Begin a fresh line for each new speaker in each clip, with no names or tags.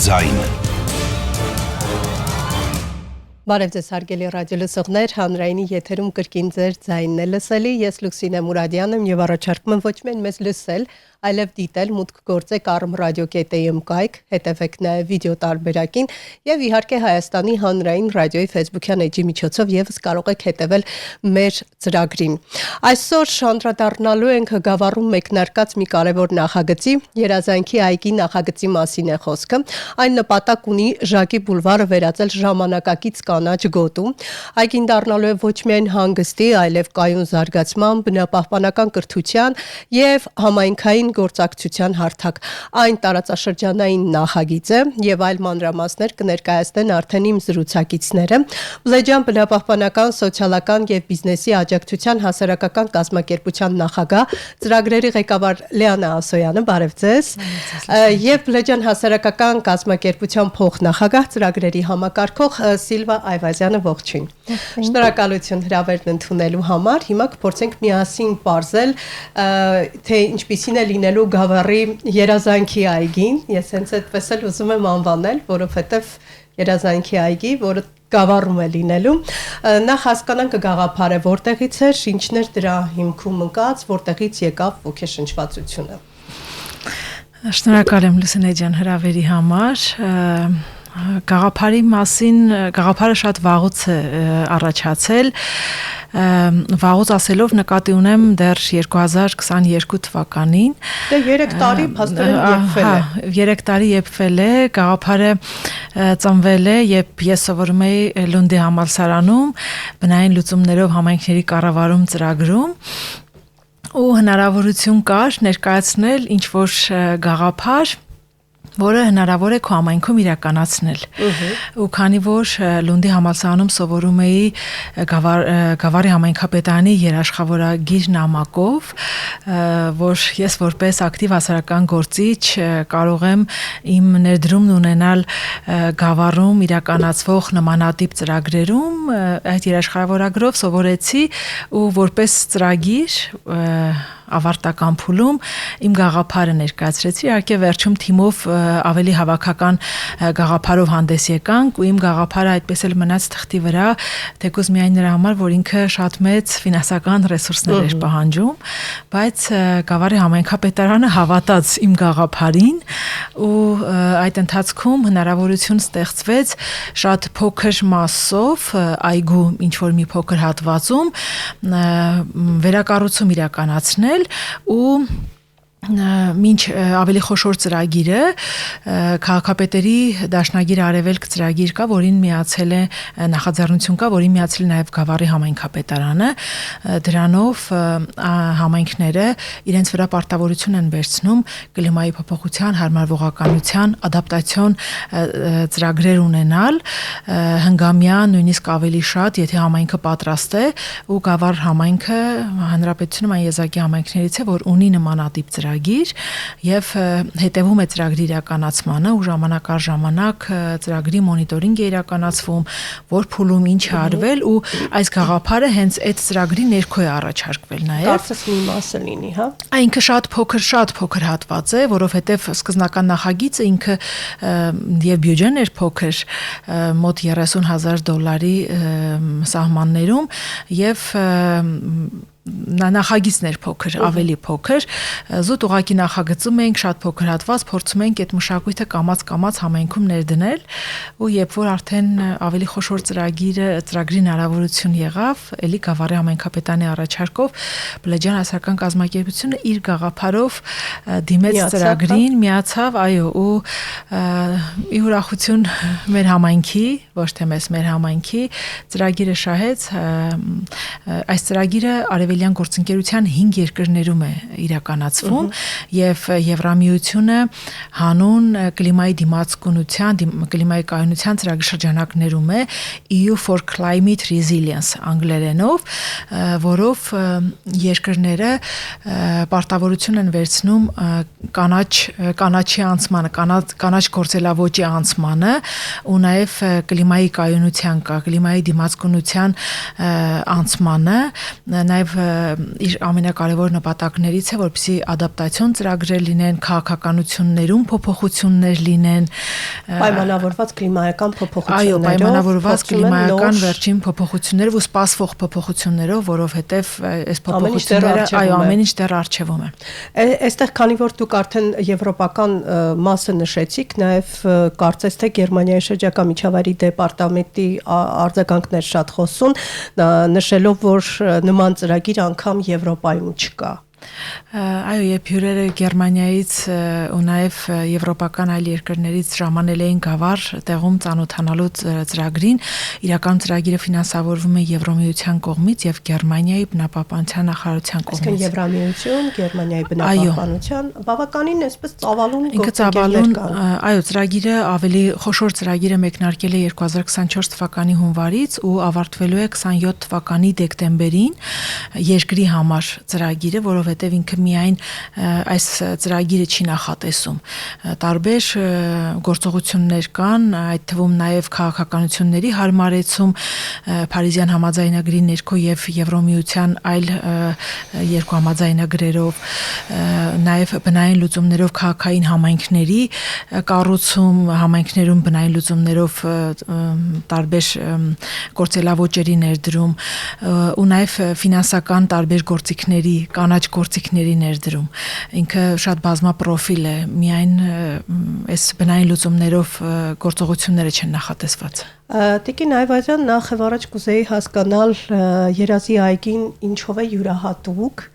ձայն։
Բարև ձեզ հարգելի ռադիոլսողներ, հանրայինի եթերում կրկին ձեր ձայնն է լսելի, ես Լուսինե Մուրադյան եմ եւ առաջարկում եմ ոչ միայն մեզ լսել, այլև դիտել, մուտք գործեք arm.radio.am կայք, հետևեք նաեւ վիդեո տարբերակին եւ իհարկե Հայաստանի հանրային ռադիոյի Facebook-յան էջի միջոցով եւս կարող եք հետևել մեր ծրագրին։ Այսօր անդրադառնալու ենք Գավառում մեկնարկած մի կարևոր նախագծի, Երազանքի այգի նախագծի մասին է խոսքը։ Այն նպատակ ունի Ժակի բուլվարը վերածել ժամանակակից կանաչ գոտու, այգին դառնալու է ոչ միայն հանգստի, այլև կայուն զարգացման, բնապահպանական կրթության եւ համայնքային գործակցության հարթակ։ Այն տարածաշրջանային նախագիծ է եւ այլ մանրամասներ կներկայացնեն արդեն իմ զրուցակիցները։ Բլեջան բնապահպանական, սոցիալական եւ բիզնեսի աջակցության հասարակական կազմակերպության նախագահ, ծրագրերի ղեկավար Լիանա Ասոյանը, բարև ձեզ։ Եվ Բլեջան հասարակական կազմակերպության փոխնախագահ, ծրագրերի համակարգող Սիլվա Այվազյանը, ողջույն։ Շնորհակալություն հրավերն ընդունելու համար։ Հիմա կփորձենք միասին բարձել, թե ինչպիսին է լինելու Գավառի Երազանքի այգին։ Ես հենց այդպես էլ ուզում եմ անվանել, որովհետև Երազանքի այգի, որը Գավառում է լինելու, նախ հասկանանք գաղափարը որտեղից էր, ինչն էր դրա հիմքում ընկած, որտեղից եկավ ոգեշնչվածությունը։
Շնորհակալ եմ Լուսինե ջան հրավերի համար։ Գաղափարի մասին, գաղափարը շատ վաղուց է առաջացել, վաղուց ասելով նկատի ունեմ դեռ 2022 թվականին։
Դե 3 տարի փաստորեն եփվել է։
3 տարի եփվել է, գաղափարը ծնվել է, երբ ես սովորում էի Լունդի համալսարանում, բնային լուծումներով համայնքների կառավարում ծրագրում, ու հնարավորություն կար ներկայացնել ինչ-որ գաղափար, որը հնարավոր է քո համայնքում իրականացնել։ Ու քանի որ Լունդի համալսարանում սովորում էի Գավառի համայնքապետարանի երաշխավորագիր նամակով, որ ես որպես ակտիվ հասարակական գործիչ կարող եմ իմ ներդրումն ունենալ Գավառում իրականացվող նմանատիպ ծրագրերում, այդ երաշխավորագրով սովորեցի ու որպես ծրագիր ավարտական փուլում իմ գաղափարը ներկայացրեցի, իհարկե վերջում թիմով ավելի հավաքական գաղափարով հանդես եկանք ու իմ գաղափարը այդպես էլ մնաց թղթի վրա, թեկուզ միայն նրա համար, որ ինքը շատ մեծ ֆինանսական ռեսուրսներ էր պահանջում, բայց Գավառի համայնքապետարանը հավատաց իմ գաղափարին ու այդ ընթացքում հնարավորություն ստեղծվեց շատ փոքր մասով այգու ինչ-որ մի փոքր հատվածում վերակառուցում իրականացնել ու մինչ ավելի խոշոր ծրագիրը քաղաքապետերի դաշնագիր Արևելք ծրագիր կա, որին միացել է նախաձեռնություն կա, որին միացել է նաև Գավառի համայնքապետարանը, դրանով համայնքները իրենց վրա պարտավորություն են վերցնում կլիմայի փոփոխության, հարմարվողականության, ադապտացիոն ծրագրեր ունենալ, հնգամյա, նույնիսկ ավելի շատ, եթե համայնքը պատրաստ է, ու Գավառ համայնքը հանրապետությունում այն եզակի համայնքներից է, որ ունի նմանատիպ ծրագիր եւ հետեւում է ծրագրի իրականացմանը ու ժամանակ առ ժամանակ ծրագրի մոնիտորինգ է իրականացվում, որ փուլում ինչ է արվել ու այս գաղափարը հենց այդ ծրագրի ներքո է առաջարկվել նաեւ։
Կարծես մի մասը լինի, հա։
Ինքը շատ փոքր հատված է, որովհետեւ սկզբնական նախագիծը ինքը եւ բյուջեն էր փոքր, մոտ $30,000 սահմաններում եւ նախագիծն էր փոքր, ավելի փոքր, զուտ ուղակի նախագծում ենք շատ փոքր հատված, փորձում ենք այդ մշակույթը կամաց համայնքում ներդնել ու երբ որ արդեն ավելի խոշոր ծրագրի հնարավորություն եղավ, էլի Գավառի համայնքապետարանի առաջարկով Բլեջան հասարակական կազմակերպությունը իր գաղափարով դիմեց ծրագրին, միացավ, այո, ու ի ուրախություն մեր համայնքի, ոչ թե մեր համայնքի ծրագիրը շահեց, այս ծրագիրը Արևելյան գործընկերության 5 երկրներում է իրականացվում եւ Եվրամիությունը հանուն կլիմայի դիմացկունության, կլիմայի կայունության ծրագրաշրջանակներում է EU for Climate Resilience անգլերենով, որով երկրները պարտավորություն են վերցնում կանաչի անցմանը, կանաչ գործելավոճի անցմանը ու նաեւ կլիմայի կայունության, կլիմայի դիմացկունության անցմանը, նաեւ իր ամենակարևոր նպատակներից է, որպեսզի ադապտացիոն ծրագրեր լինեն, քաղաքականություններում փոփոխություններ լինեն,
պայմանավորված կլիմայական փոփոխություններով,
այո, պայմանավորված կլիմայական վերջին փոփոխություններով ու սպասվող փոփոխություններով, որովհետև այս փոփոխությունները ամեն ինչ դեռ առջևում է։
Այստեղ քանի որ դուք արդեն եվրոպական մասը նշեցիք, նաև կարծես թե Գերմանիայի շրջակա միջավայրի դեպարտամենտի արձագանքներ շատ խոսուն, նշելով, որ նման ծրագիր անգամ Եվրոպայում չկա։
Այո, երբ հյուրերը Գերմանիայից ու նաև եվրոպական այլ երկրներից ժամանել էին Գավառ տեղում ծանոթանալու ծրագրին, իրական ծրագիրը ֆինանսավորվում է Եվրոմիության կողմից եւ Գերմանիայի բնապահպանության նախարարության կողմից։
Այսինքն Եվրամիություն, Գերմանիայի բնապահպանության բավականին այսպես ծավալուն
գործընկերներ կան։ Այո, ծրագիրը ավելի խոշոր ծրագիրը մեկնարկել է 2024 թվականի հունվարից ու ավարտվելու է 27 թվականի դեկտեմբերին երկրի համար ծրագիրը, որովհետև ինքը միայն այս ծրագիրը չի նախատեսում։ Տարբեր գործողություններ կան, այդ թվում նաև քաղաքականությունների հարմարեցում, Փարիզյան համաձայնագրի ներքո եւ Եվրոմիության այլ երկու համաձայնագրերով, նաև բնային լուծումներով քաղաքային համայնքների կառուցում, համայնքներում բնային լուծումներով տարբեր գործելավոճերի ներդրում ու նաև ֆինանսական տարբեր գործիքների, կանաչ գործիքների ներդրում։ Ինքը շատ բազմապրոֆիլ է, միայն այս բնային լուծումներով գործողությունները չեն նախատեսված։
Տիկին Այվազյան, նախ եւ առաջ կուզեի հասկանալ երազի այգին ինչով է յուրահատուկ։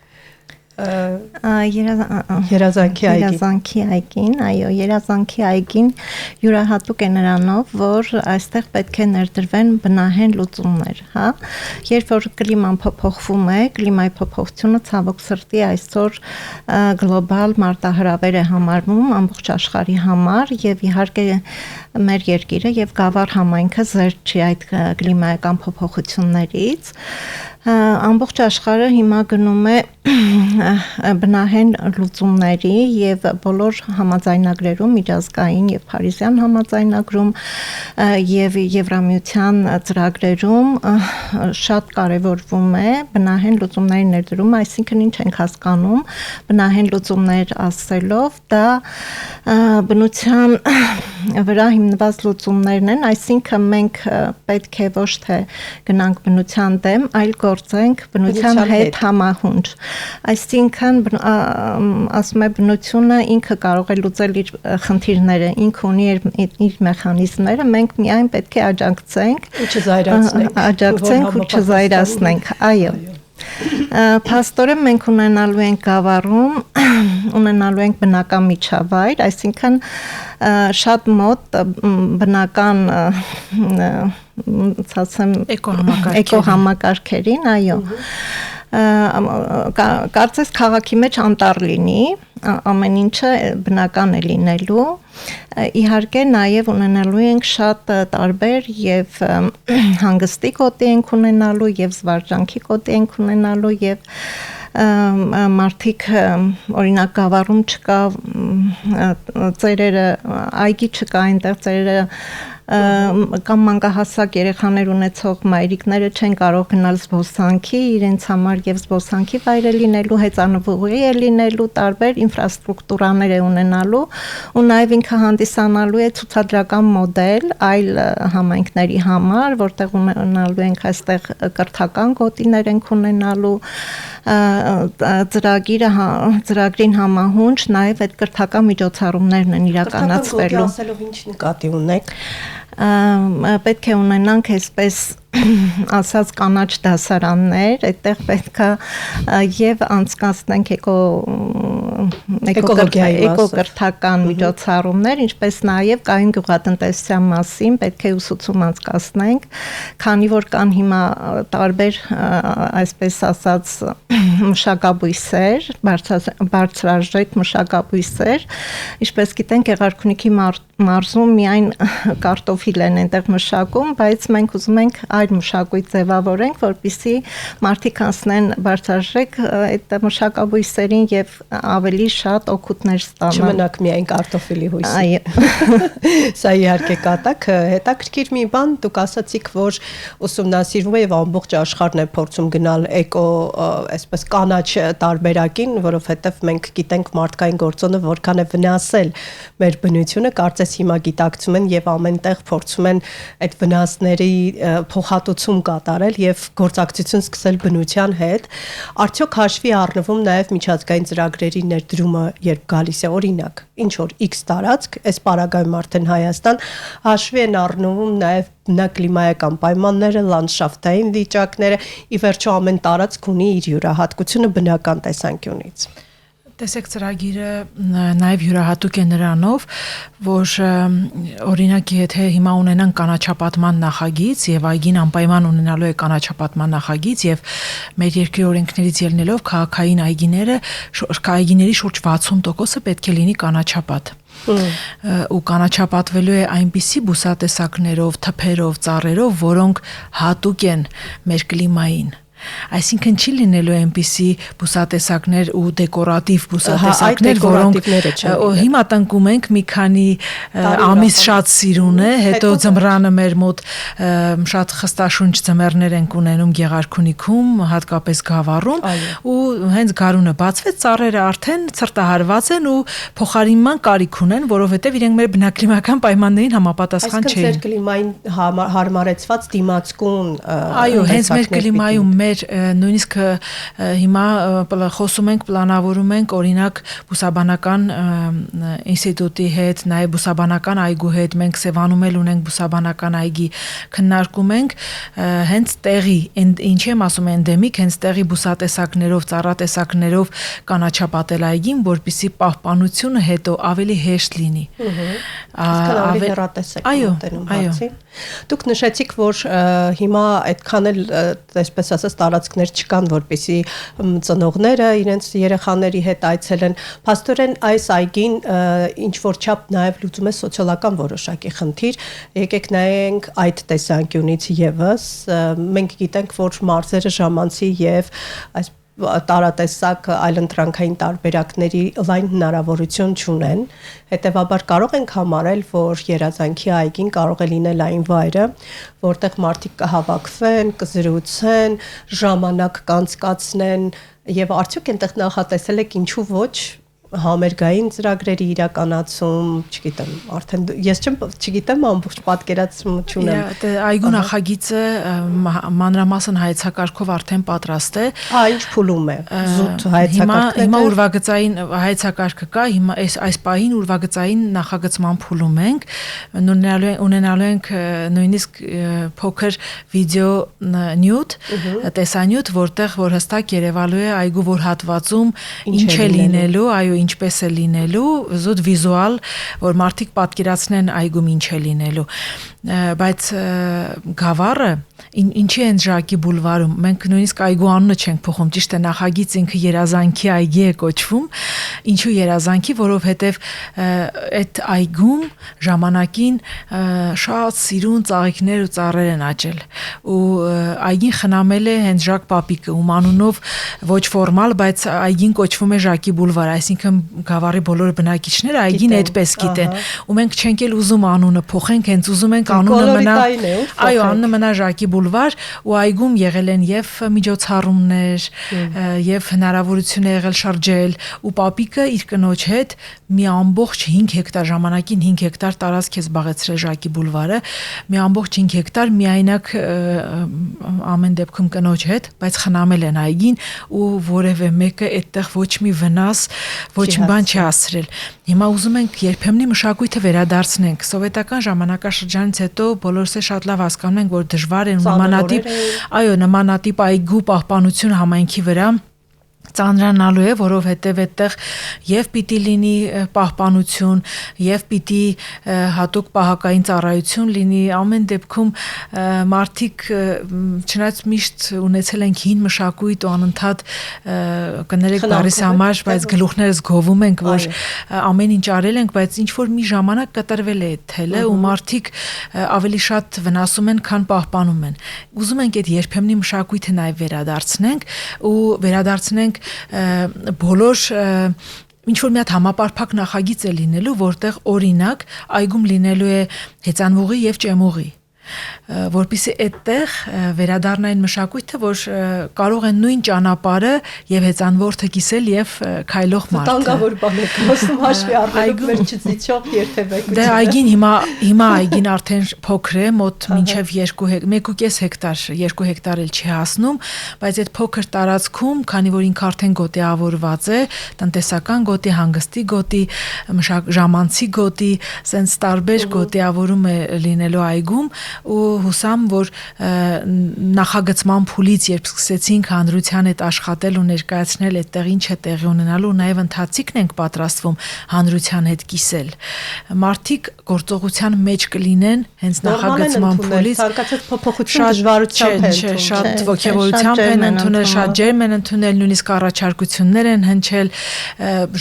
Երազանքի
այգին, այո, երազանքի այգին յուրահատուկ է նրանով, որ այստեղ պետք է ներդրվեն բնահեն լուծումներ, հա։ Երբ որ կլիման փոփոխվում է, կլիմայի փոփոխությունը ցավոք սրտի այսօր գլոբալ մարտահրավեր է համարվում ամբողջ աշխարհի համար եւ իհարկե մեր երկիրը եւ Գավառ համայնքը զերծ չի այդ կլիմայական փոփոխություններից։ Ամբողջ աշխարհը հիմա գնում է բնահեն լուծումների եւ բոլոր համաձայնագրերում միջազգային եւ Փարիզյան համաձայնագրում եւ Եվրամիության ծրագրերում շատ կարեւորվում է բնահեն լուծումների ներդրումը, այսինքն ինչ ենք հասկանում բնահեն լուծումներ ասելով, դա բնության վրա հիմնված լուծումներն են, այսինքն մենք պետք է ոչ թե գնանք բնության դեմ, այլ գործենք բնության հետ համահունչ։ Այսինքն ասում է բնությունը ինքը կարող է լուծել իր խնդիրները, ինքը ունի իր մեխանիզմները, մենք միայն պետք է աջակցենք ու չզայրացնենք, այո։ Փաստորեն մենք ունենալու ենք Գավառում, ունենալու ենք բնական միջավայր, այսինքն շատ մոտ բնական էկոհամակարգերին, այո։ Կարծես քաղաքի մեջ անտառ լինի, ամեն ինչը բնական է լինելու, իհարկե նաև ունենալու ենք շատ տարբեր եւ հանգստի գոտի ենք ունենալու եւ զվարճանքի գոտի ենք ունենալու եւ մարդիկ օրինակ Գավառում չկա ծերերը, այգի չկա այնտեղ ծերերը կամ մանկահասակ երեխաներ ունեցող մայրիկները չեն կարող գնալ զբոսանքի, իրենց համար եւ զբոսանքի վայր է լինելու, հեծանվուղի է լինելու, տարբեր ինֆրաստրուկտուրաներ է ունենալու ու նաեւ ինքը հանդիսանալու է ցուցադրական մոդել այլ համայնքների համար, որտեղ ունենալու ենք այստեղ կրթական գոտիներ ենք ունենալու, ծրագրին համահունչ նաեւ այդ կրթական միջոցառումներն են իրականացվելու։
Ասելով ինչ նկատի ունեք։
Պետք է ունենանք այսպես ասած կանաչ դասարաններ, այդտեղ պետքա եւ անցկացնենք էկոկրթական միջոցառումներ, ինչպես նաեւ կայուն գյուղատնտեսության մասին պետք է ուսուցում անցկացնենք, քանի որ կան հիմա տարբեր այսպես ասած մշակաբույսեր, բարձրաժեք մշակաբույսեր, ինչպես գիտենք Գեղարքունիքի մարզում միայն կարտոֆիլ են այնտեղ մշակում, բայց մենք ուզում ենք այլ մշակույթ ձևավորենք, որպեսզի մարդիկ անցնեն բարձրաժեք այդ մշակաբույսերին եւ ավելի շատ օգուտներ ստանան։
Չմնաք միայն կարտոֆիլի հույսի։
Այո։
Սա իհարկե կատակ, հետաքրքիր մի բան, դուք ասացիք, որ ուսումնասիրվում է եւ ամբողջ աշխարհն է փորձում գնալ էկո, այսպես կանաչ տարբերակին, որովհետեւ մենք գիտենք մարդկային գործոնը որքան է վնասել մեր բնությունը, կարծես հիմա գիտակցում են եւ ամենտեղ փորձում են այդ վնասների փոխհատուցում կատարել եւ գործակցություն սկսել բնության հետ։ Արդյոք հաշվի առնվում նաեւ միջազգային ծրագրերի ներդրումը, երբ գալիս է օրինակ, ինչ որ X տարածք, այս պարագայում արդեն Հայաստան, հաշվի են առնվում նաեւ նա կլիմայական պայմանները, լանդշաֆտային վիճակները, ի վերջո ամեն տարածք ունի իր յուրահատկությունը բնական տեսանկյունից։
Տեսեք, ծրագիրը նաև յուրահատուկ է նրանով, որ օրինակ եթե հիմա ունենան կանաչապատման նախագիծ եւ այգին անպայման ունենալու է կանաչապատման նախագիծ եւ մեր երկրի օրենքներից ելնելով այգիների շուրջ 60%-ը պետք է լինի կանաչապատ։ Ու կանաչապատվելու է այնպիսի բուսատեսակներով, թփերով, ծառերով, որոնք հատուկ են մեր կլիմային։ Այսինքն չի լինելու այնպիսի բուսատեսակներ ու դեկորատիվ բուսատեսակներ, որոնք հիմա տնկում ենք մի քանի ամիս շատ սիրուն է, հետո ձմռանը մեր մոտ շատ խստաշունչ ձմեռներ ենք ունենում Գեղարքունիքում, հատկապես Գավառում, ու հենց գարունը բացվեց, ծառերը արդեն ցրտահարված են ու փոխարինման կարիք ունեն, որովհետև իրենք մեր բնակլիմական պայմաններին համապատասխան չեն։
Այսինքն ձեր կլիմային հարմարեցված դիմացկուն։
Այո, հենց մեր կլիմայում նույնիսկ հիմա խոսում ենք, պլանավորում ենք օրինակ բուսաբանական ինստիտուտի հետ, նաև բուսաբանական այգու հետ, մենք Սևանում էլ ունենք բուսաբանական այգի, քննարկում ենք հենց տեղի, ինչի եմ ասում էնդեմիկ, հենց տեղի բուսատեսակներով, ծառատեսակներով կանաչապատել այգին, որպեսզի պահպանությունը հետո ավելի հեշտ լինի։
Ավելի հեռատեսակ մոտենում բացի։ Դուք նշեցիք, որ հիմա այդքան էլ այսպես ասած տարածքներ չկան, որպեսզի ծնողները իրենց երեխաների հետ այցելեն։ Փաստորեն այս այգին ինչ որ չափ նաև լուծում է սոցիալական որոշակի խնդիր։ Եկեք նայենք այդ տեսանկյունից եւս։ Մենք գիտենք, որ մարզերը ժամանցի եւ այս տարատեսակ այլընտրանքային տարբերակների լայն հնարավորություն չունեն, հետևաբար կարող ենք համարել, որ երազանքի այգին կարող է լինել այն վայրը, որտեղ մարդիկ կհավաքվեն, կզրուցեն, ժամանակ կանցկացնեն եւ արդյոք այնտեղ նախատեսել եք ինչու ոչ համերգային ծրագրերի իրականացում, չգիտեմ, արդեն ես չգիտեմ ամբողջ պատկերացում չունեմ։
Այգու նախագիծը մանրամասն հայեցակարգով արդեն պատրաստ է։
Ինչ փուլում է։ Զուտ հայեցակարգն է։
Հիմա ուրվագծային հայեցակարգը կա, հիմա այս պահին ուրվագծային նախագծման փուլում ենք, ունենալու ենք նույնիսկ փոքր վիդեո նյութ, տեսանյութ, որտեղ որ հստակ երևալու է այգու որ հատվածում ինչ է լինելու, այո, ինչպես է լինելու, զուտ վիզուալ, որ մարդիկ պատկերացնեն այգում ինչ է լինելու, բայց Գավառը ինչի են Ժակի բուլվարում, մենք նույնիսկ այգու անունը չենք փոխում, ճիշտ է նախագիծ ինքը երազանքի այգի է կոչվում, ինչու երազանքի, որովհետև այդ այգում ժամանակին շատ սիրուն ծաղիկներ ու ծառեր են աճել ու այգին խնամել է հենց Ժակ Պապիկը, ում անունով ոչ ֆորմալ, բայց այգին կոչվում է Ժակի բուլվար, այսինքն Գավառի բոլոր բնակիչները այգին այդպես գիտեն, ու մենք չենք էլ ուզում անունը փոխենք, հենց ուզում ենք անունը մնա, այո, անունը մնա Ժակի բուլվար ու այգում եղել են եւ միջոցառումներ եւ հնարավորություն է եղել շրջել ու Պապիկը իր կնոջ հետ մի ամբողջ 5 հեկտար ժամանակին 5 հեկտար տարածք է զբաղեցրել Ժակի բուլվարը, մի ամբողջ 5 հեկտար միայնակ ամեն դեպքում կնոջ հետ, բայց խնամել են այգին ու որևէ մեկը այդտեղ ոչ մի վնաս, ոչ մի բան չի հասցրել։ Հիմա ուզում ենք երբեմնի մշակույթը վերադարձնենք։ Սովետական ժամանակաշրջանից հետո բոլորս է շատ լավ հասկանում ենք, որ դժվար է նմանատիպ այգու պահպանություն համայնքի վրա ծանրանալու է, որովհետև այդտեղ եւ պիտի լինի պահպանություն, եւ պիտի հատուկ պահակային ծառայություն լինի, ամեն դեպքում մարդիկ չնայած միշտ ունեցել են հին մշակույթ ու անընդհատ կներեք բարիս համար, բայց գլուխներս գովում ենք, որ ամեն ինչ արել ենք, բայց ինչ որ մի ժամանակ կտրվել է այդ թելը ու մարդիկ ավելի շատ վնասում են, քան պահպանում են։ Ուզում ենք այդ երբեմնի մշակույթը նաեւ վերադարձնենք ու վերադարձնենք բոլոր ինչ որ մի հատ համապարփակ նախագիծ է լինելու, որտեղ օրինակ այգում լինելու է հեծանվուղի եւ ճեմուղի, որպեսզի այդտեղ վերադառնային մշակույթը, որ կարող են նույն ճանապարհը եւ հեծանվորդը կիսել եւ քայլող մարդը։
Վտանգավոր բան է, ասում հաշվի առնելով մեր չծիչող երթևեկությունը։
Դե այգին հիմա այգին արդեն փոքր է, մոտ մինչեւ 1.5 հեկտար, 2 հեկտար էլ չի հասնում, բայց այդ փոքր տարածքում, քանի որ ինքը արդեն գոտիավորված է, տնտեսական գոտի, հանգստի գոտի, ժամանցի գոտի, սենց տարբեր գոտիավորում է լինելու այգում ու հուսամ, որ նախագծման փուլից երբ սկսեցինք հանրության հետ աշխատել ու ներկայացնել այդտեղ ինչ է տեղի ունենալու, նաև ընթացիկն ենք պատրաստվում հանրության հետ կիսել։ Մարդիկ գործողության մեջ կլինեն հենց նախագծման փուլից,
ցանկացած փոփոխություն դժվարությամբ են,
շատ ոգևորությամբ են ընդունել, շատ ջերմ են ընդունել, նույնիսկ առաջարկություններ են հնչել,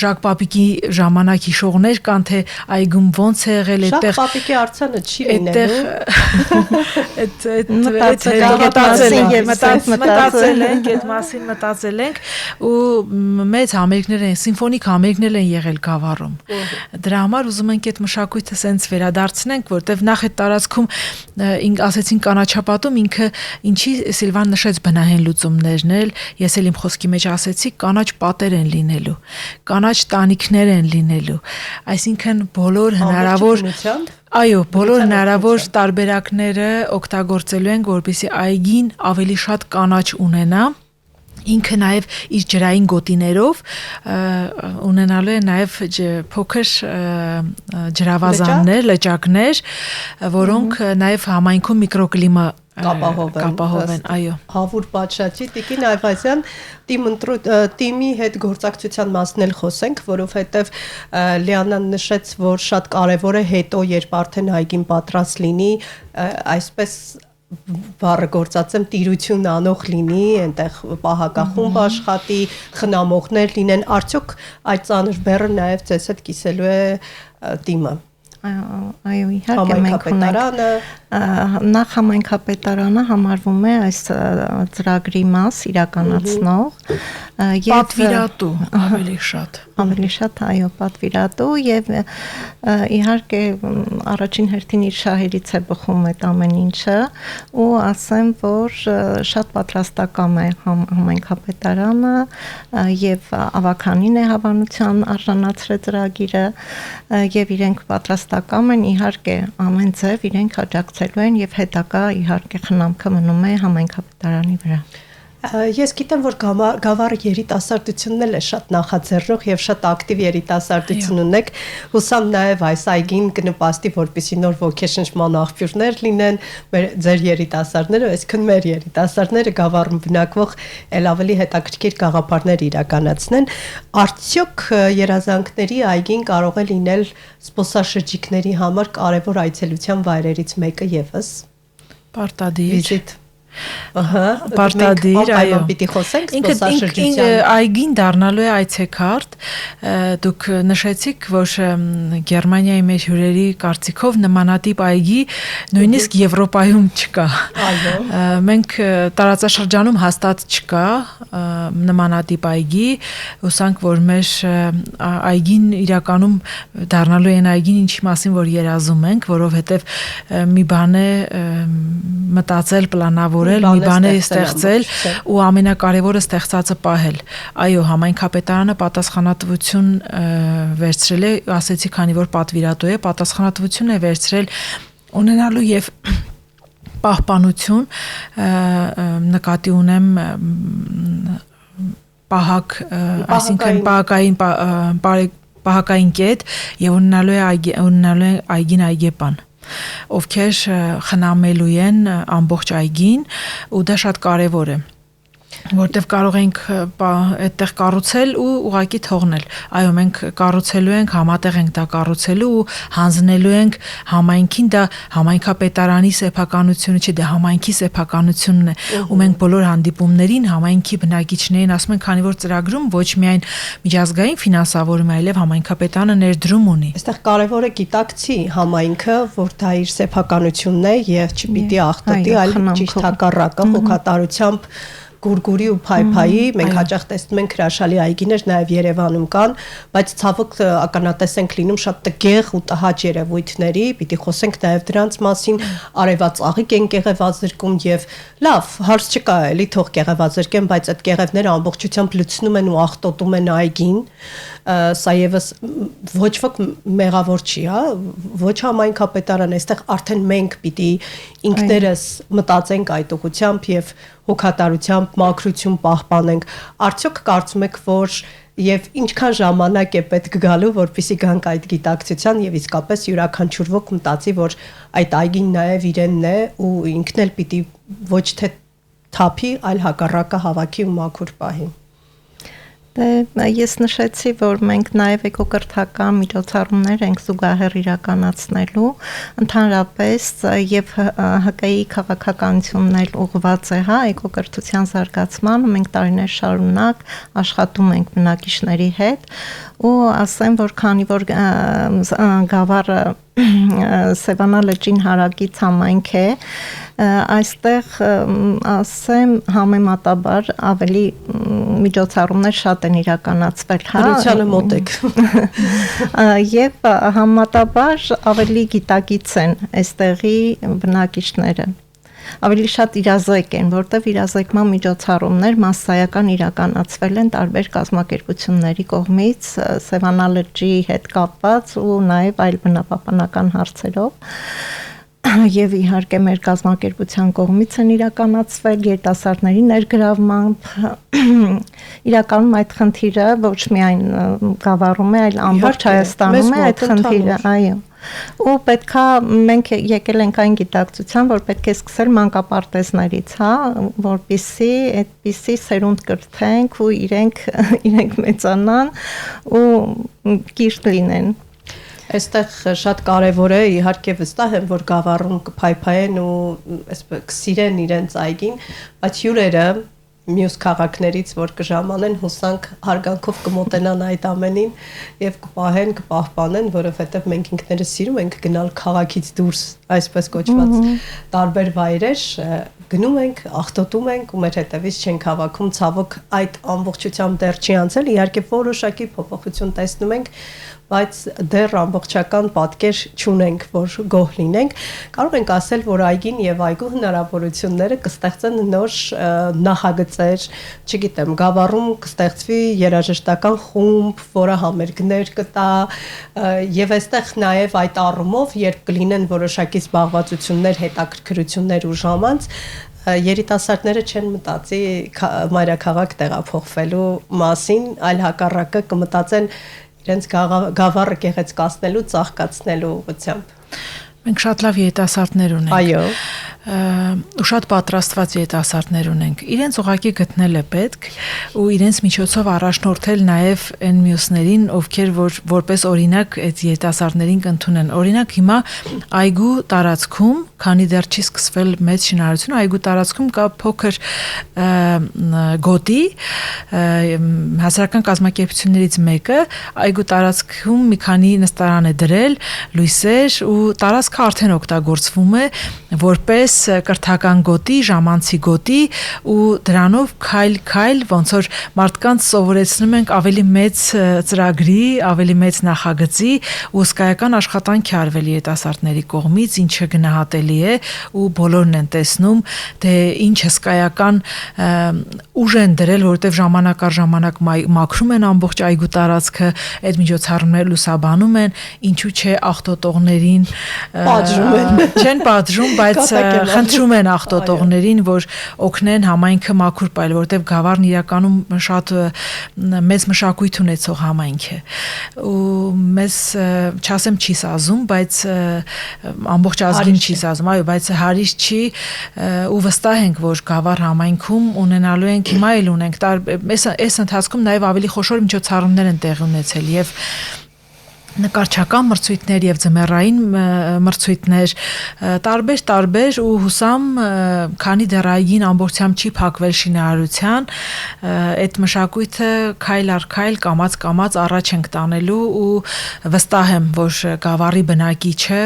Ժակ Պապիկի ժամանակ հիշողներ կան, թե այգում ոնց է եղել այդտեղ։
Ժակ Պապիկի արձանը չի լինելու։
Մտածել ենք ու մեծ համերգներ են, սիմֆոնիկ համերգներ են եղել Գավառում։ Դրա համար ուզում ենք այդ մշակույթը սենց վերադարձնենք, որտեվ նախ այդ տարածքում ասեցին կանաչապատում, ինքը ինչի Սիլվան նշեց բնահեն լուծումներն էլ, ես էլ իմ խոսքի մեջ ասեցի, կանաչ պատեր են լինելու, կանաչ տանիքներ են լինելու, այսինքն բոլոր հնարավոր Այո, բոլոր հնարավոր տարբերակները օգտագործելու ենք, որպեսզի այգին ավելի շատ կանաչ ունենա, ինքը նաև իր ջրային գոտիներով ունենալու է նաև փոքր ջրավազաններ, լճակներ, որոնք նաև համայնքում միկրոկլիմա կապահովեն, այո։
Հավուր պատշաճի Տիկին Այվազյան թիմի հետ գործակցության մասն էլ խոսենք, որովհետև Լիանան նշեց, որ շատ կարևոր է հետո, երբ արդեն այգին պատրաստ լինի, այսպես բառը գործածեմ տիրություն անող լինի, այնտեղ պահակախումբ աշխատի, խնամողներ լինեն, արդյոք այդ ծանր բեռը նաև ձեզ հետ կիսելու է թիմը։
Այո, իհարկե մենք ունենք նախ համայնքապետարանը համարվում է այս ծրագրի մաս իրականացնող
եւ պատվիրատու ավելի շատ այո պատվիրատու եւ իհարկե առաջին հերթին իր շահերից է բխում այդ ամեն ինչը ու ասեմ որ շատ պատրաստական է համայնքապետարանը եւ ավականին է հավանության արժանացրել ծրագիրը եւ իրենք պատրաստական են իհարկե ամեն ձև իրենք աջակցելու են եւ հետագա իհարկե խնամքը մնում է համայնքապետարանի վրա
Ես գիտեմ, որ Գավառը երիտասարդությունն էլ է շատ նախաձեռնող եւ շատ ակտիվ երիտասարդություն ունեք։ Հուսամ նաեւ այս այգին կնպաստի, որպեսզի նոր ոգեշնչման աղբյուրներ լինեն ձեր երիտասարդները, այսինքն մեր երիտասարդները Գավառում բնակվող ել ավելի հետաքրքիր գաղափարներ իրականացնեն։ Արդյոք երազանքների այգին կարող է լինել զբոսաշրջիկների համար կարևոր այցելության վայրերից մեկը եւս։
Պարտադիր
Ահա,
պարտադիր, այո։
Պիտի խոսենք զբոսաշրջության։
Այգին դառնալու է այցեքարտ։ Դուք նշեցիք, որ Գերմանիայի մեր հյուրերի կարծիքով նմանատիպ այգի նույնիսկ Եվրոպայում չկա։ Այո։ Մենք տարածաշրջանում հաստատ չկա նմանատիպ այգի, հուսանք, որ մեր այգին իրականում դառնալու է այգին, ինչի մասին որ երազում ենք, որովհետև մի բան է մտածել, պլանավորել մի բան է ստեղծել ու ամենակարևորը ստեղծածը պահել։ Այո, համայնքապետարանը պատասխանատվություն վերցրել է, ասեցի, քանի որ պատվիրատու է, պատասխանատվություն է վերցրել ունենալու եւ պահպանություն, նկատի ունեմ պահակ, այսինքն պահակային կետ եւ ունենալու է այգին այգեպան ովքեր խնամելու են ամբողջ այգին ու դա շատ կարևոր է որտեվ կարող ենք այդտեղ կառուցել ու ուղակի թողնել։ Այո, մենք կառուցելու ենք, համատեղ ենք դա կառուցելու ու հանձնելու ենք համայնքին, դա համայնքապետարանի սեփականությունը չի, դա համայնքի սեփականությունն է։ Ու մենք բոլոր հանդիպումներին համայնքի բնակիչներին ասում ենք, քանի որ ծրագրում ոչ միայն միջազգային ֆինանսավորում է, այլև համայնքապետարանը ներդրում ունի։
Այստեղ կարևոր է գիտակցի համայնքը, որ դա իր սեփականությունն է եւ չպիտի աղտոտի, այլ ճիշտ հակառակը հոգատարությամբ գուրգուրի ու փայփայի, մենք հաճախ տեսնում ենք հրաշալի այգիներ նաև Երևանում կան, բայց ցավոք ականատես ենք լինում շատ տգեղ ու տհաճ երևույթների, պիտի խոսենք նաև դրանց մասին, արևածաղիկ են կեղևազրկում եւ լավ, հարց չկա, էլի թող կեղևազրկեն, բայց այդ կեղևները ամբողջությամբ լցնում են ու աղտոտում են այգին, սա եւս ոչ ոք մեղավոր չի, հա, ոչ համայնքապետարան, այստեղ արդեն մենք պիտի ինքներս մտածենք այդ ուղղությամբ եւ հոգատարությամբ մաքրություն պահպանենք, արդյոք կարծում եք, որ եւ ինչքան ժամանակ է պետք գալու, որպեսզի գանք այդ գիտակցության եւ իսկապես յուրաքանչյուր ոք մտածի, որ այդ այգին նաեւ իրենն է ու ինքն էլ պիտի ոչ թե թափի, այլ հակառակը հավաքի ու մաքուր պահի։
Ես նշեցի, որ մենք նաև էկոկրթական միջոցառումներ ենք զուգահեռ իրականացնելու, ընդհանրապես եւ ՀԿ-ի քաղաքականությունն էլ ուղղված է, հա, էկոկրթության զարգացմանը, մենք տարիներ շարունակ աշխատում ենք բնակիչների հետ ու ասեմ, որ քանի որ Գավառը Սևանա լճին հարակից համայնք է, այստեղ ասեմ համեմատաբար ավելի միջոցառումներ շատ են իրականացվել, հա,
դրությանը մոտ եք
եւ համեմատաբար ավելի գիտակից են այստեղի բնակիչները, ավելի շատ իրազեկ են, որտեղ իրազեկման միջոցառումներ massայական իրականացվել են տարբեր կազմակերպությունների կողմից Սևանա լճի հետ կապված ու նաև այլ բնապահպանական հարցերով եւ իհարկե մեր կազմակերպության կողմից են իրականացվել երիտասարդների ներգրավմամբ իրականում այդ խնդիրը ոչ միայն Գավառում է, այլ ամբողջ Հայաստանում է այդ խնդիրը, այո ու պետքա մենք եկել ենք այն գիտակցության, որ պետք է սկսել մանկապարտեզներից, հա, որպեսզի այդպիսի սերունդ կրթենք ու իրենք մեծանան ու կիրթ լինեն։
Այստեղ շատ կարևոր է, իհարկե վստահ եմ, որ Գավառում կփայփայեն ու այսպես կսիրեն իրենց այգին, բայց հյուրերը մյուս քաղաքներից, որ կժամանեն, հուսանք հարգանքով կմոտենան այդ ամենին եւ կպահեն, կպահպանեն, որովհետեւ մենք ինքներս սիրում ենք գնալ քաղաքից դուրս, այսպես կոչված տարբեր վայրեր, գնում ենք, աղտոտում ենք ու մեր հետևից չենք հավաքում, ցավոք այդ ամբողջությամբ դեռ չի անցել, իհարկե որոշակի փոփոխություն տեսնում ենք, բայց դեռ ամբողջական պատկեր չունենք, որ գոհ լինենք, կարող ենք ասել, որ այգին եւ այգու հնարավորությունները կստեղծեն նոր նախագծեր, չգիտեմ, Գավառում կստեղծվի երաժշտական խումբ, որը համերգներ կտա, եւ այստեղ նաեւ այդ առումով, երբ կլինեն որոշակի զբաղվածություններ, հետաքրքրություններ ու ժամանց, երիտասարդները չեն մտածի մայրաքաղաք տեղափոխվելու մասին, այլ հակառակը կմտածեն իրենց Գավառը գեղեցկացնելու, ծաղկացնելու ուղղությամբ։
Մենք շատ լավ երիտասարդներ ունենք։
Այո։
Ու շատ պատրաստված երիտասարդներ ունենք։ Իրենց ուղղակի գտնել է պետք ու իրենց միջոցով առաջնորդել նաև այն մյուսներին, ովքեր որպես օրինակ այդ երիտասարդներին կընդունեն։ Օրինակ հիմա այգու տարածքում, քանի դեռ չի սկսվել մեծ շինարարություն, այգու տարածքում կա փոքր գոտի, հասարակական կազմակերպություններից մեկը այգու տարածքում մի քանի նստարան է դրել, լույսեր ու տարածքը արդեն օգտագործվում է որպես կրթական գոտի, ժամանցի գոտի ու դրանով քայլ ոնց որ մարդկանց սովորեցնում ենք ավելի մեծ ծրագրի, ավելի մեծ նախագծի ու հսկայական աշխատանք է արվել երիտասարդների կողմից, ինչը գնահատելի է ու բոլորն են տեսնում, թե ինչ հսկայական ուժ են դրել, որովհետև ժամանակ առ ժամանակ մաքրում են ամբողջ այգու տարածքը, այդ միջոցառումները լուսաբանում են, ինչու՞ չէ աղտոտողներին
պատժում են,
չեն պատժում, բայց խնդրում են աղտոտողներին, որ օգնեն համայնքը մաքուր պահել, որովհետև Գավառն իրականում շատ մեծ մշակույթ ունեցող համայնք է։ Ու մեզ չասեմ չի սազում, բայց ամբողջ ազգին չի սազում, այո, բայց հարիշ չի ու վստահ ենք, որ Գավառ համայնքում ունենալու ենք, հիմա էլ ունենք, այս ընթացքում նաև ավելի խոշոր միջոցառումներ են տեղի ունեցել եւ նկարչական մրցույթներ եւ ձմեռային մրցույթներ տարբեր ու հուսամ քանի դեռ այգին ամբողջությամբ չի փակվել շինարարության այդ մշակույթը քայլ առ քայլ կամած առաջ ենք տանելու ու վստահ եմ որ Գավառի բնակիչը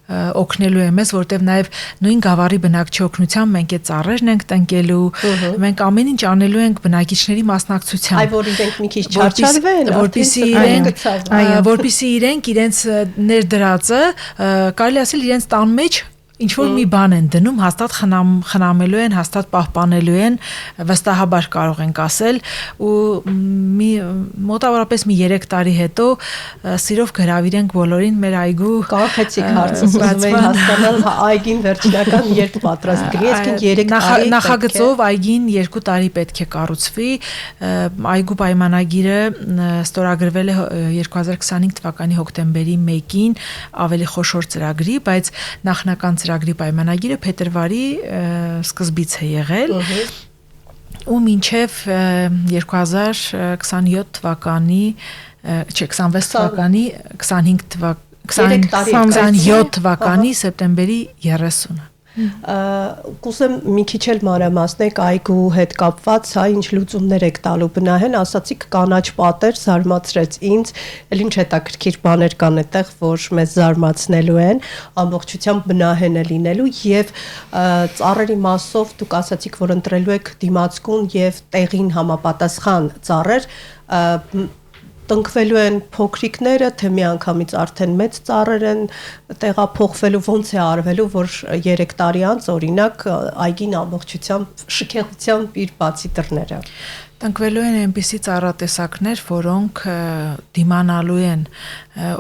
օգնելու է մեզ, որտեվ նաև նույն գավառի բնակչի օգնությամբ մենք այդ ծառերն ենք տնկելու, մենք ամեն ինչ անելու ենք բնակիչների մասնակցությամբ։
Այ որ իրենք մի քիչ չարչարվեն,
որպեսզի իրենք իրենց ներդրածը կարելի ասել իրենց տան մեջ ինչ որ մի բան են դնում, հաստատ խնամելու են, հաստատ պահպանելու են, վստահաբար կարող ենք ասել, ու մոտավորապես մի 3 տարի հետո սիրով գրավիրենք բոլորին մեր այգու
կանխեցիք հարցը, ուզում էի հասկանալ այգին վերջնական երբ պատրաստ կլինի, այսինքն 3 տարի
նախագծով այգին 2 տարի պետք է կառուցվի, այգու պայմանագիրը ստորագրվել է 2025 թվականի հոկտեմբերի 1-ին ավելի խոշոր ծրագրի, բայց նախնական ծրագրի պայմանագիրը փետրվարի սկզբից է եղել ու մինչև 2027 թվականի, չէ 26 թվականի 27 թվականի սեպտեմբերի 30-ը
Կուզեմ մի քիչ էլ մանրամասնեք այգու հետ կապված, հա ինչ լուծումներ եք տալու բնահեն, ասացիք կանաչ պատեր զարմացրեց ինձ, էլ ինչ հետաքրքիր բաներ կան այդտեղ, որ մեզ զարմացնելու են, ամբողջությամբ բնահեն է լինելու եւ ծառերի մասով դուք ասացիք, որ ընտրելու եք դիմացկուն եւ տեղին համապատասխան ծառեր, տնկվելու են փոքրիկները, թե միանգամից արդեն մեծ ծառեր են տեղափոխվելու, ոնց է արվելու, որ 3 տարի անց օրինակ այգին ամբողջությամբ շքեղությամբ իր բացի դռները։
Տնկվելու են այնպիսի ծառատեսակներ, որոնք դիմանալու են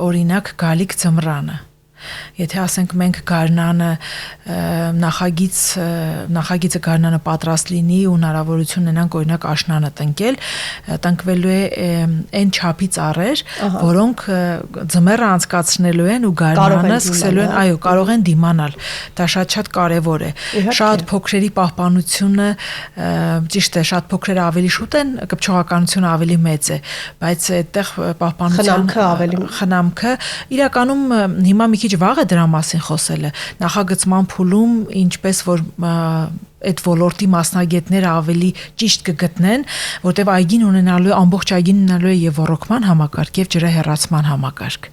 օրինակ գալիք ձմռանը։ Եթե ասենք մենք գարնանը նախագիծը գարնանը պատրաստ լինի ու հնարավորություն ունենանք օրինակ աշնանը տնկել, տնկվելու է այն չափի ծառեր, որոնք ձմեռը անցկացնելու են ու գարնանը սկսելու են, այո, կարող են դիմանալ։ Դա շատ կարևոր է։ Շատ փոքրերի պահպանությունը, ճիշտ է, շատ փոքրերը ավելի շուտ են, կպչողականությունը ավելի մեծ է, բայց այդտեղ պահպանության խնամքը իրականում հիմա մի քիչ վաղ է դրա մասին խոսելը, նախագծման փուլում ինչպես որ այդ ոլորտի մասնագետները ավելի ճիշտ կգտնեն, որտեղ այգին ունենալու է ամբողջ այգին ունենալու է եւ ոռոգման համակարգ եւ ջրահեռացման համակարգ,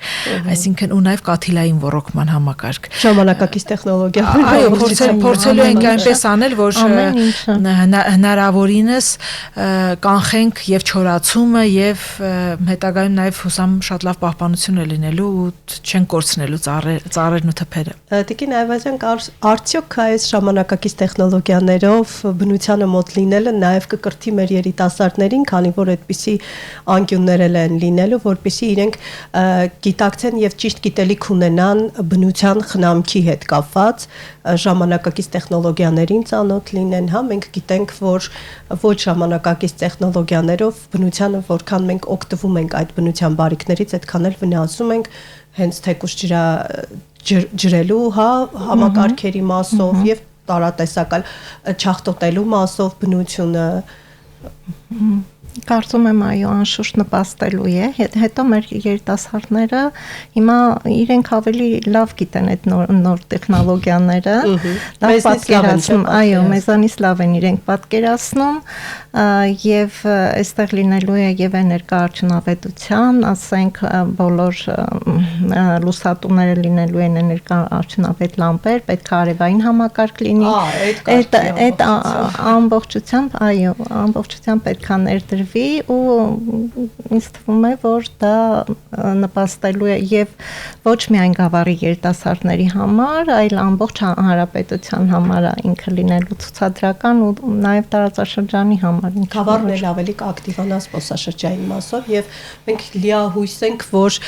այսինքն ու նաեւ կաթիլային ոռոգման համակարգ,
ժամանակակից տեխնոլոգիա,
այո, փորձելու ենք այնպես անել, որ հնարավորինս կանխենք եւ չորացումը եւ հետագայում նաեւ հուսամ շատ լավ պահպանություն է լինելու ու չեն կորցնելու ծառերն ու թփերը։
Տիկին Այվազյան, արդյոք այս ժամանակակից տեխնոլոգիաներով բնությանը մոտ լինելը նաև կկրթի մեր երիտասարդներին, քանի որ այդպիսի անկյուններ են լինելու, որպեսզի իրենք գիտակցեն եւ ճիշտ գիտելիք ունենան բնության խնամքի հետ կապված, ժամանակակից տեխնոլոգիաներին ծանոթ լինեն, հա, մենք գիտենք, որ ոչ ժամանակակից տեխնոլոգիաներով բնությանը որքան մենք օգտվում ենք այդ բնության բարիքներից, այդքան էլ վնասում ենք հենց թեկուզ ջրելու, հա, համակարգերի մասով եւ տարատեսակալ չախտոտելու մասով բնությունը
Կարծում եմ այո, անշուշտ նպաստելու է, հետո մեր երիտասարդները հիմա իրենք ավելի լավ գիտեն այդ նոր տեխնոլոգիաները, լավ պատկերացնում, այո, մեզանից լավ են իրենք պատկերացնում եւ այստեղ լինելու է եւ էներգոարդյունավետության, ասենք բոլոր լուսատուները լինելու են էներգոարդյունավետ լամպեր, պետք է արևային համակարգ լինի, այդ ամբողջությամբ, այո, ամբողջությամբ պետք է ներդրվի ու ինձ թվում է, որ դա նպաստելու է եւ ոչ միայն գավառի երիտասարդների համար, այլ ամբողջ հանրապետության համար ինքը լինելու ցուցադրական ու նաեւ տարածաշրջանի համար։
Գավառն էլ ավելի կակտիվանա զբոսաշրջային մասով եւ մենք լիահույս ենք, որ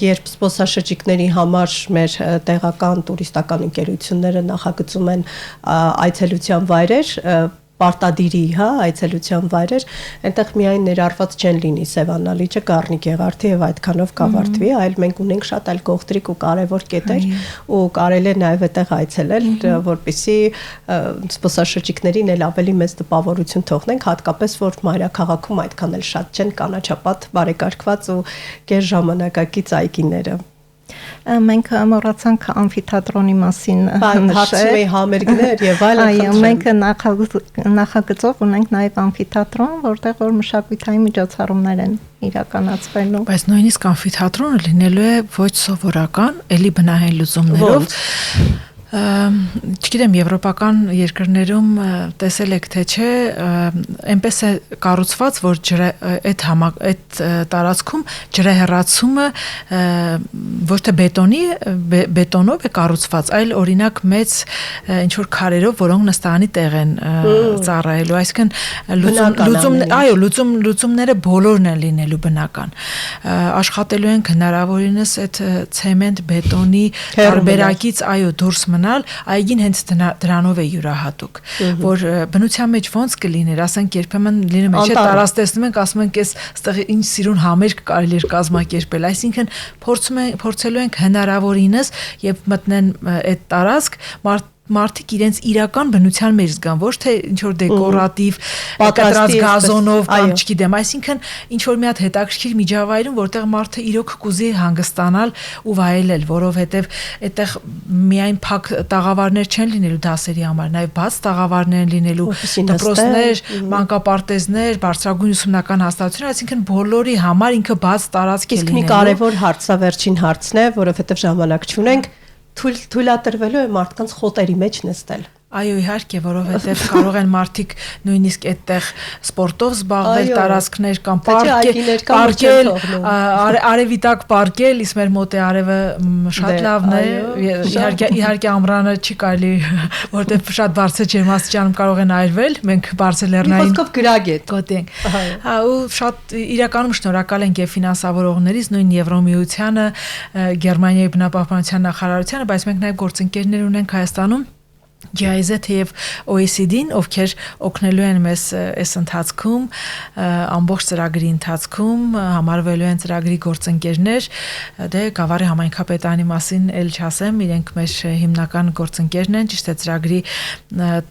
երբ զբոսաշրջիկների համար մեր տեղական տուրիստական ընկերությունները նախագծում են այցելության վայրեր, պարտադիրի, հա, այցելության վայրեր, այնտեղ միայն ներառված չեն լինի Սևանա լիճը, Գառնի Գեղարդի եւ այդքանով կավարտվի, այլ մենք ունենք շատ այլ կողտրիկ ու կարեւոր կետեր ու կարելի է նաեւ այդտեղ այցելել, որպեսզի զբոսաշրջիկներին էլ ավելի մեծ տպավորություն թողնենք, հատկապես որ մայրաքաղաքում այդքան էլ շատ չեն կանաչապատ բարեկարգված ու գեր ժամանակակից այգիները։
Մենք մոռացանք ամֆիթատրոնի մասին
նշել, համերգներ եւ այլն։
Այո, մենք նախագծով ունենք նաեւ ամֆիթատրոն, որտեղ որ մշակութային միջոցառումներ են իրականացվելու։
Բայց նույնիսկ ամֆիթատրոնը լինելու է ոչ սովորական, ելի բնահեն լուծումներով։ Չգիտեմ, եվրոպական երկրներում տեսել եք թե չէ, այնպես է կառուցված, որ այդ տարածքում ջրահեռացումը ոչ թե բետոնով է կառուցված, այլ օրինակ մեծ ինչ որ քարերով, որոնք նստարանի տեղ են ծառայելու, այսինքն լուծումները բոլորն են լինելու բնական։ Աշխատելու են հնարավորինս այդ ցեմենտ, բետոնի տարբերակից դուրս այգին հենց դրանով է յուրահատուկ, որ բնության մեջ ոնց կլիներ, ասենք երբեմն լինում է, չէ, տարածտեսնում ենք, ասում ենք, այստեղ ինչ սիրուն համերգ կարելի է կազմակերպել, այսինքն փորձելու ենք հնարավորինս եւ մտնեն այդ տարածք մարդիկ իրենց իրական բնության մեջ զգան, ոչ թե ինչ որ դեկորատիվ կտրած գազոնով կամ չգիտեմ, այսինքն ինչ որ մի հատ հետաքրքիր միջավայրում, որտեղ մարդը իրոք կուզի հանգստանալ ու վայելել, որովհետև այդտեղ միայն փակ տաղավարներ չեն լինելու դասերի համար, նաև բաց տաղավարներ են լինելու, դպրոցներ, մանկապարտեզներ, բարձրագույն ուսումնական հաստատություններ, այսինքն բոլորի համար ինքը բաց տարածք է լինելու։ Իսկ
մի կարևոր հարց է, վերջին հարցն է, որովհետև ժամանակ չունենք, թույլատրվելու է մարդկանց խոտերի մեջ նստել։
Այո, իհարկե, որովհետև կարող են մարդիկ նույնիսկ այդտեղ սպորտով զբաղվել, տարածքներ կամ պարկել, արևի տակ պարկել, իսկ մեր մոտ է արևը շատ լավն է, իհարկե ամռանը չի կարելի, որտեղ շատ բարձր ջերմաստիճանում կարող են այրվել, մենք բարձր լեռնային
խոսքով գրագետ
գոտենք։ Ու շատ իրականում շնորհակալ ենք եւ ֆինանսավորողներից, նույն Եվրոմիությանը, Գերմանիայի բնապահպանության նախարարությանը, բայց մենք նաեւ գործընկերներ ունենք Հայաստանում GIZ եւ OECD-ին, ովքեր օգնելու են մեզ այս ընթացքում, ամբողջ ծրագրի ընթացքում, համարվելու են ծրագրի գործընկերներ, դե Գավառի համայնքապետարանի մասին էլ չասեմ, իրենք մեր հիմնական գործընկերն են, ճիշտ է ծրագրի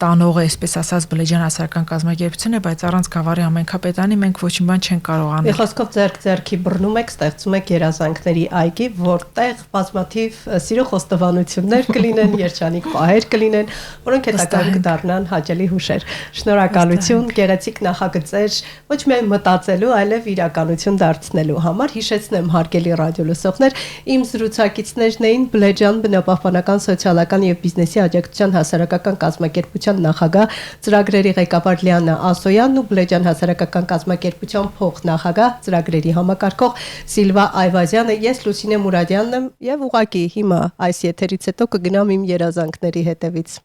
տանողը, այսպես ասած, Բլեջյան հասարակական կազմակերպությունն է, բայց առանց Գավառի համայնքապետարանի մենք ոչ մի բան չենք կարող անել։
Խոսքով ձեռքի բռնում եք, ստեղծում եք երազանքների այգի, որտեղ բազմաթիվ սիրո խոստովանություններ կլինեն, երջանիկ պահեր կլինեն, որոնք հետագայում կդառնան հաճելի հուշեր։ Շնորհակալություն, գեղեցիկ նախագծեր, ոչ միայն մտածելու, այլև իրականություն դարձնելու համար։ Հիշեցնեմ, հարգելի ռադիո լսողներ, իմ զրուցակիցներն էին Բլեջյան բնապահպանական, սոցիալական եւ բիզնեսի աջակցության հասարակական կազմակերպության նախագահ, ծրագրերի ղեկավար Լիանա Ասոյանն ու Բլեջյան հասարակական կազմակերպության փոխնախագահ, ծրագրերի համակարգող Սիլվա Այվազյանը, ես Լուսինե Մուրադյանն եմ եւ ուղղակի հիմա այս եթերից հետո կգնամ իմ երազանքների հետևից։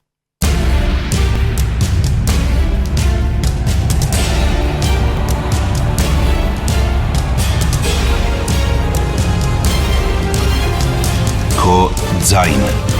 Ձայնը